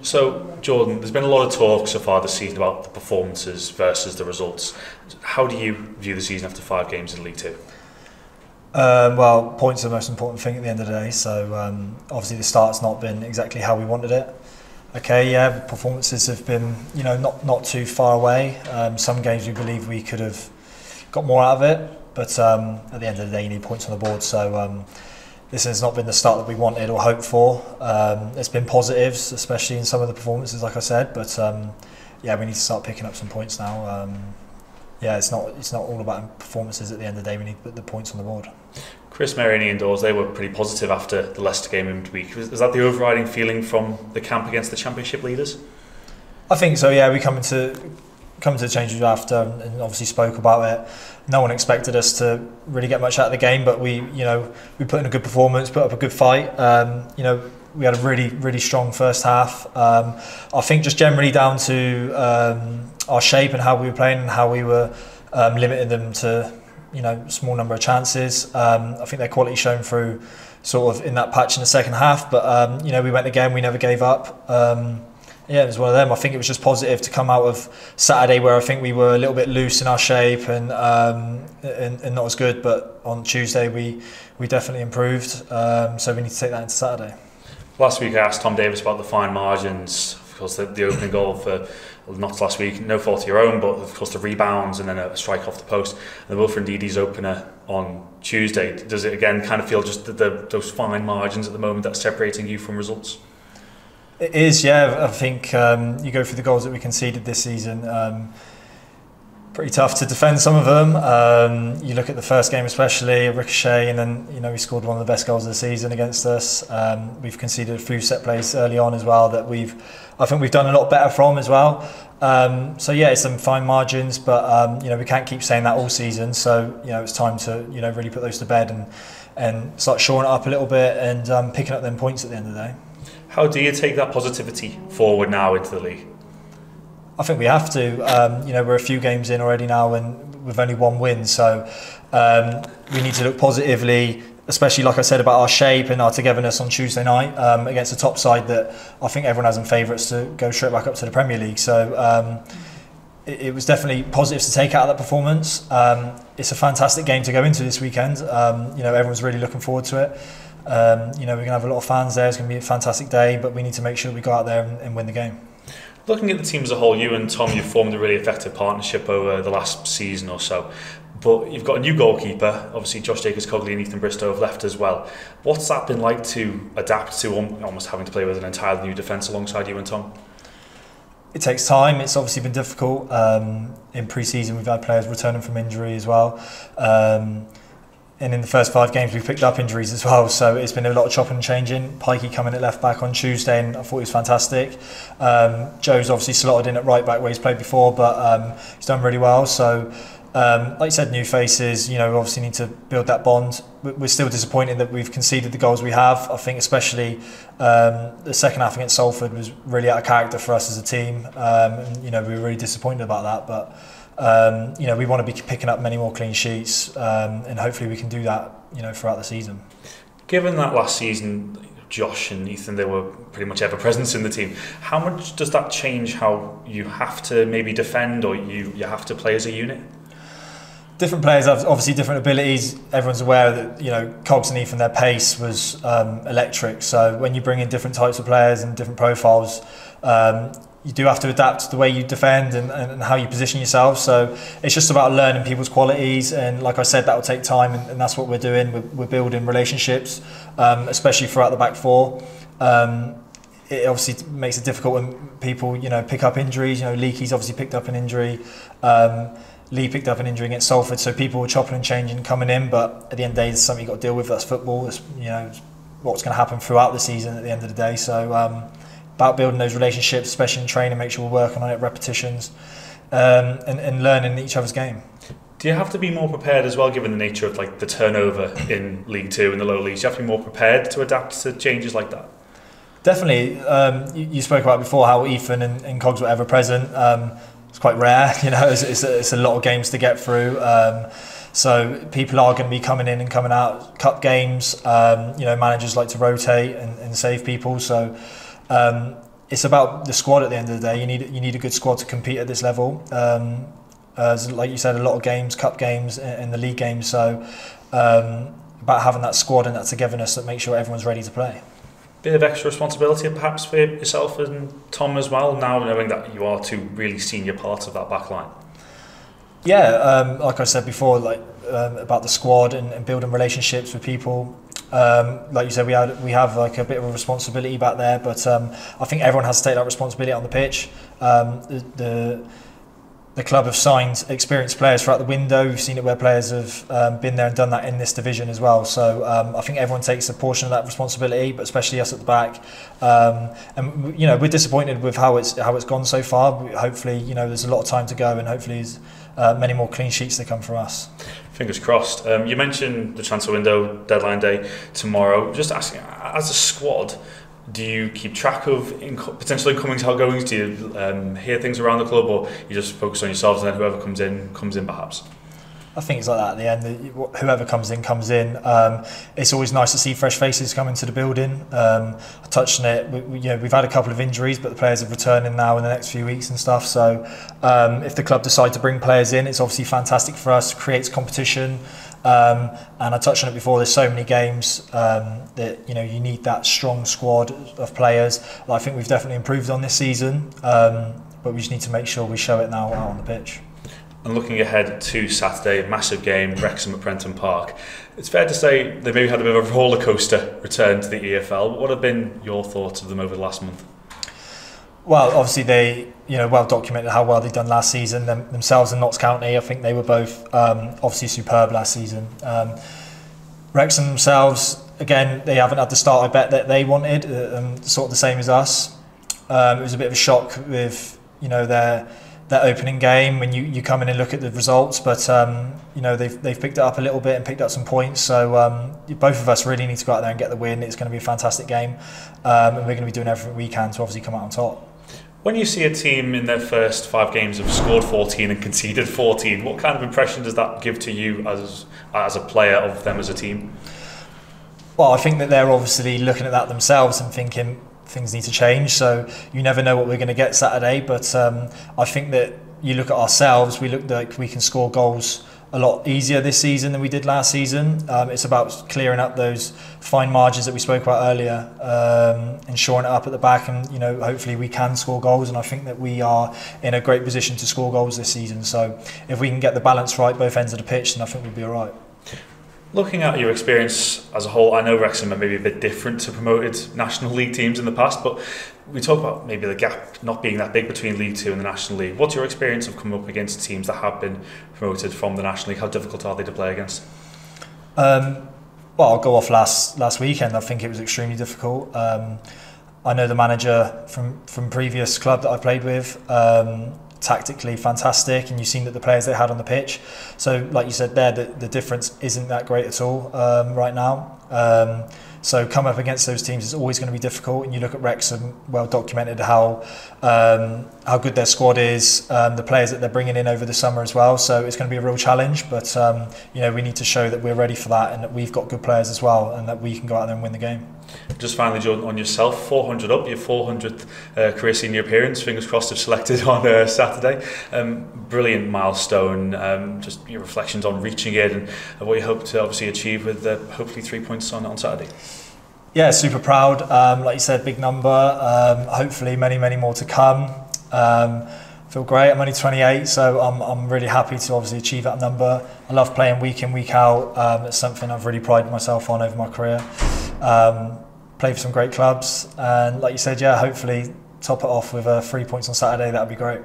So, Jordan, there's been a lot of talk so far this season about the performances versus the results. How do you view the season after 5 games in League Two? Well, points are the most important thing at the end of the day. So obviously the start's not been exactly how we wanted it. Okay, yeah, performances have been, not too far away. Some games we believe we could have got more out of it, but at the end of the day, you need points on the board. So this has not been the start that we wanted or hoped for. There's been positives, especially in some of the performances, like I said, but yeah, we need to start picking up some points now. Yeah, it's not all about performances at the end of the day. We need to put the points on the board. Chris, Mary and Ian Dawes, they were pretty positive after the Leicester game in midweek. Was that the overriding feeling from the camp against the Championship leaders? I think so, yeah. We come to the change room after and obviously spoke about it. No one expected us to really get much out of the game, but we put in a good performance, put up a good fight. We had a really strong first half. I think just generally down to our shape and how we were playing and how we were limiting them to small number of chances. I think their quality shown through sort of in that patch in the second half, but we went again, we never gave up. Yeah, it was one of them. I think it was just positive to come out of Saturday where I think we were a little bit loose in our shape and not as good, but on Tuesday we definitely improved, so we need to take that into Saturday. Last week I asked Tom Davis about the fine margins. Of course, the opening goal for, not last week, no fault of your own, but of course the rebounds and then a strike off the post. And the Wilfred Ndidi's opener on Tuesday. Does it again kind of feel just those fine margins at the moment that's separating you from results? It is, yeah. I think you go through the goals that we conceded this season. Pretty tough to defend some of them. You look at the first game especially, a ricochet, and then we scored one of the best goals of the season against us. We've conceded a few set plays early on as well that I think we've done a lot better from as well. So yeah, it's some fine margins, but we can't keep saying that all season. So it's time to really put those to bed and start shoring it up a little bit and picking up them points at the end of the day. How do you take that positivity forward now into the league? I think we have to. We're a few games in already now and we've only one win, so we need to look positively, especially like I said about our shape and our togetherness on Tuesday night against a top side that I think everyone has in favourites to go straight back up to the Premier League. So it was definitely positive to take out of that performance. It's a fantastic game to go into this weekend. Everyone's really looking forward to it. We're going to have a lot of fans there. It's going to be a fantastic day, but we need to make sure we go out there and win the game. Looking at the team as a whole, you and Tom, you've formed a really effective partnership over the last season or so. But you've got a new goalkeeper. Obviously, Josh Jacobs-Cogley and Ethan Bristow have left as well. What's that been like to adapt to almost having to play with an entirely new defence alongside you and Tom? It takes time. It's obviously been difficult. In pre-season, we've had players returning from injury as well. And in the first 5 games, we've picked up injuries as well. So it's been a lot of chopping and changing. Pikey coming at left back on Tuesday, and I thought he was fantastic. Joe's obviously slotted in at right back where he's played before, but he's done really well. So, like you said, new faces, we obviously need to build that bond. We're still disappointed that we've conceded the goals we have. I think especially the second half against Salford was really out of character for us as a team. We were really disappointed about that, but we want to be picking up many more clean sheets, and hopefully we can do that, throughout the season. Given that last season, Josh and Ethan, they were pretty much ever presence in the team. How much does that change how you have to maybe defend or you have to play as a unit? Different players have obviously different abilities. Everyone's aware that Cogs and Ethan, their pace was electric. So when you bring in different types of players and different profiles, you do have to adapt to the way you defend and how you position yourself. So it's just about learning people's qualities, and like I said, that will take time, and that's what we're doing. We're building relationships, especially throughout the back four. It obviously makes it difficult when people pick up injuries. Leakey's obviously picked up an injury. Lee picked up an injury against Salford, so people were chopping and changing coming in, but at the end of the day, it's something you've got to deal with. That's football. It's what's going to happen throughout the season at the end of the day. So about building those relationships, especially in training, make sure we're working on it, repetitions, and learning each other's game. Do you have to be more prepared as well, given the nature of the turnover in League Two and the lower leagues? Do you have to be more prepared to adapt to changes like that? Definitely. You spoke about before how Ethan and Cogs were ever present. It's quite rare, it's a lot of games to get through. So people are going to be coming in and coming out. Cup games, managers like to rotate and save people. So it's about the squad at the end of the day. You need a good squad to compete at this level. As like you said, a lot of games, cup games, and the league games. So about having that squad and that togetherness that makes sure everyone's ready to play. Bit of extra responsibility perhaps for yourself and Tom as well, now knowing that you are two really senior parts of that back line. Yeah, like I said before, about the squad and building relationships with people. Like you said, we have like a bit of a responsibility back there, but I think everyone has to take that responsibility on the pitch. The club have signed experienced players throughout the window. We've seen it where players have been there and done that in this division as well. So I think everyone takes a portion of that responsibility, but especially us at the back. And we're disappointed with how it's gone so far. Hopefully, there's a lot of time to go, and hopefully there's many more clean sheets to come from us. Fingers crossed. You mentioned the transfer window deadline day tomorrow. Just asking, as a squad, do you keep track of potential incomings, outgoings? Do you hear things around the club, or you just focus on yourselves and then whoever comes in perhaps? I think it's like that at the end. Whoever comes in, comes in. It's always nice to see fresh faces come into the building. I touched on it. We've had a couple of injuries, but the players are returning now in the next few weeks and stuff. So if the club decide to bring players in, it's obviously fantastic for us. Creates competition. And I touched on it before. There's so many games that you need that strong squad of players. I think we've definitely improved on this season, but we just need to make sure we show it now out on the pitch. And looking ahead to Saturday, massive game, Wrexham at Prenton Park. It's fair to say they maybe had a bit of a roller coaster return to the EFL. What have been your thoughts of them over the last month? Well, obviously they, well documented how well they've done last season. Themselves and Notts County, I think they were both obviously superb last season. Wrexham themselves, again, they haven't had the start I bet that they wanted, sort of the same as us. It was a bit of a shock with, their opening game when you come in and look at the results, but they've picked it up a little bit and picked up some points. So both of us really need to go out there and get the win. It's going to be a fantastic game, and we're going to be doing everything we can to obviously come out on top. When you see a team in their first 5 games have scored 14 and conceded 14, what kind of impression does that give to you as a player of them as a team? Well, I think that they're obviously looking at that themselves and thinking things need to change. So you never know what we're going to get Saturday, but I think that you look at ourselves, we look like we can score goals a lot easier this season than we did last season. It's about clearing up those fine margins that we spoke about earlier, and shoring it up at the back, and hopefully we can score goals, and I think that we are in a great position to score goals this season. So if we can get the balance right both ends of the pitch, then I think we'll be alright. Looking at your experience as a whole, I know Wrexham are maybe a bit different to promoted National League teams in the past, but we talk about maybe the gap not being that big between League Two and the National League. What's your experience of coming up against teams that have been promoted from the National League? How difficult are they to play against? Well, I'll go off last weekend. I think it was extremely difficult. I know the manager from previous club that I played with. Tactically fantastic, and you've seen that the players they had on the pitch. So like you said there, the difference isn't that great at all right now. So coming up against those teams is always going to be difficult, and you look at Wrexham, well documented how good their squad is, the players that they're bringing in over the summer as well. So it's going to be a real challenge, but we need to show that we're ready for that, and that we've got good players as well, and that we can go out there and win the game. Just finally, Jordan, on yourself, 400 up, your 400th career senior appearance, fingers crossed if selected on Saturday. Brilliant milestone, just your reflections on reaching it and what you hope to obviously achieve with hopefully 3 points on Saturday. Yeah, super proud. Like you said, big number. Hopefully many more to come. Feel great. I'm only 28, so I'm really happy to obviously achieve that number. I love playing week in, week out. It's something I've really prided myself on over my career. Play for some great clubs, and like you said, hopefully top it off with 3 points on Saturday. That would be great.